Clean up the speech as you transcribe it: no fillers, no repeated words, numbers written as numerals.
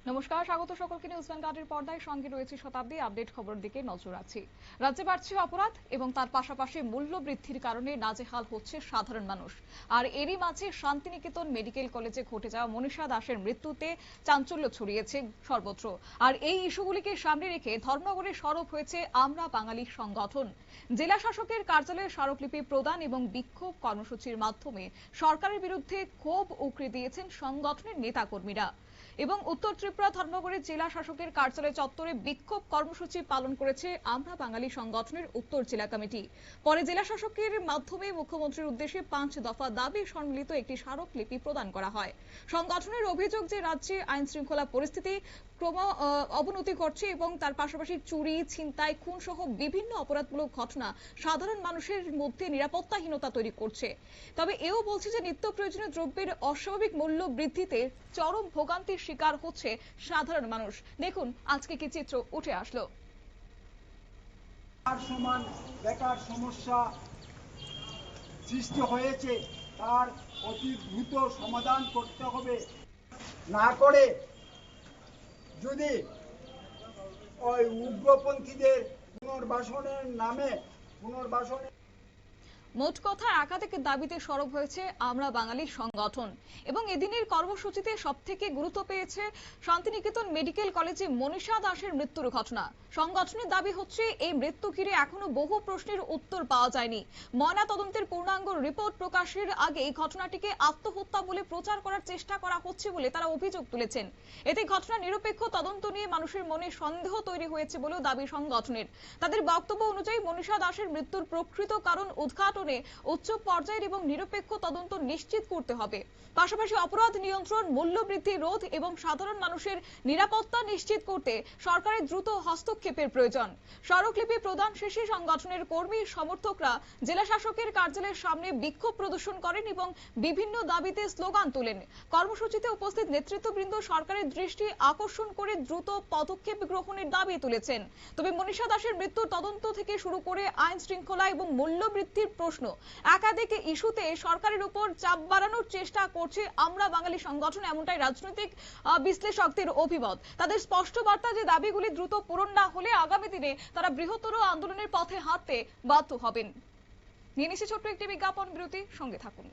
নমস্কার, স্বাগত সকলকে নিউজ ভ্যানগার্ডের পর্দায়। সঙ্গে রয়েছে শতাব্দী। আপডেট খবরের দিকে নজর রাখছি। রাজ্যে বাড়ছে অপরাধ এবং তার পাশাপাশি মূল্য বৃদ্ধির কারণে নাজেহাল হচ্ছে সাধারণ মানুষ। আর এরই মাঝে শান্তিনিকেতন মেডিকেল কলেজে ঘটে যাওয়া মনীষা দাসের মৃত্যুতে চাঞ্চল্য ছড়িয়েছে সর্বত্র। আর এই ইস্যুগুলিকে সামনে রেখে ধর্মনগরে সরব হয়েছে আমরা বাঙালি সংগঠন। জেলা শাসকের কার্যালয়ে স্মারকলিপি প্রদান এবং বিক্ষোভ কর্মসূচির মাধ্যমে সরকারের বিরুদ্ধে ক্ষোভ উগরে দিয়েছেন সংগঠনের নেতাকর্মীরা। এবং উত্তর ত্রিপুরা ধর্মনগরের জেলা শাসকের কার্যালয় চত্বরে বিক্ষোভ কর্মসূচি পালন করেছে আমরা বাঙালি সংগঠনের উত্তর জেলা কমিটি। পরে জেলা শাসকের মাধ্যমে মুখ্যমন্ত্রীর উদ্দেশ্যে 5 দফা দাবি সম্মিলিত একটি স্মারকলিপি প্রদান করা হয়। সংগঠনের অভিযোগ যে রাজ্যে আইন শৃঙ্খলা পরিস্থিতি ক্রম অবনতি ঘটছে এবং তার পাশাপাশি চুরি, ছিনতাই, খুন সহ বিভিন্ন অপরাধমূলক ঘটনা সাধারণ মানুষের মধ্যে নিরাপত্তাহীনতা তৈরি করছে। তবে এও বলছে যে নিত্য প্রয়োজনীয় দ্রব্যের অস্বাভাবিক মূল্য বৃদ্ধিতে চরম ভোগান্তির শিকার হচ্ছে সাধারণ মানুষ। দেখুন আজকে কি চিত্র উঠে আসলো। সমান বেকার সমস্যা সৃষ্টি হয়েছে, তার অতি দ্রুত সমাধান করতে হবে। না করে যদি ওই উগ্রপন্থীদের পুনর্বাসনের নামে মোট কথা একাধিক দাবিতে সরব হয়েছে আমরা বাঙালি সংগঠন। এবং এদিনের কর্মসূচিতে সবথেকে গুরুত্ব পেয়েছে শান্তিনিকেতন মেডিকেল কলেজে মনীষা দাসের মৃত্যুর ঘটনা। সংগঠনের দাবি হচ্ছে এই মৃত্যু ঘিরে এখনো বহু প্রশ্নের উত্তর পাওয়া যায়নি। ময়না তদন্তের পূর্ণাঙ্গ রিপোর্ট প্রকাশের আগে এই ঘটনাটিকে আত্মহত্যা বলে প্রচার করার চেষ্টা করা হচ্ছে বলে তারা অভিযোগ তুলেছেন। এতে ঘটনা নিরপেক্ষ তদন্ত নিয়ে মানুষের মনে সন্দেহ তৈরি হয়েছে বলেও দাবি সংগঠনের। তাদের বক্তব্য অনুযায়ী মনীষা দাসের মৃত্যুর প্রকৃত কারণ উদ্ঘাটন উচ্চ পর্যায়ের এবং নিরপেক্ষ তদন্ত নিশ্চিত করতে হবে। পাশাপাশি অপরাধ নিয়ন্ত্রণ, মূল্যবৃদ্ধি রোধ এবং সাধারণ মানুষের নিরাপত্তা নিশ্চিত করতে সরকারের দ্রুত হস্তক্ষেপের প্রয়োজন। স্মারকলিপি প্রদান শেষে সংগঠনের কর্মী সমর্থকরা জেলা শাসকের কার্যালয়ের সামনে বিক্ষোভ প্রদর্শন করেন এবং বিভিন্ন দাবিতে স্লোগান তোলেন। কর্মসূচিতে উপস্থিত নেতৃত্ববৃন্দ সরকারের দৃষ্টি আকর্ষণ করে দ্রুত পদক্ষেপ গ্রহণের দাবি তুলেছেন। তবে মনীষা দাসের মৃত্যুর তদন্ত থেকে শুরু করে আইন শৃঙ্খলা এবং মূল্যবৃদ্ধির প্রশ্ন একাধিক ইস্যুতে সরকারের উপর চাপ বাড়ানোর চেষ্টা করছে আমরা বাঙালি সংগঠন, এমনটাই রাজনৈতিক বিশ্লেষকদের অভিমত। তাদের স্পষ্ট বার্তা যে দাবিগুলি দ্রুত পূরণ না হলে আগামী দিনে তারা বৃহত্তর আন্দোলনের পথে হাঁটতে বাধ্য হবেন। নিয়ে নিচ্ছে ছোট্ট একটি বিজ্ঞাপন বিরতি, সঙ্গে থাকুন।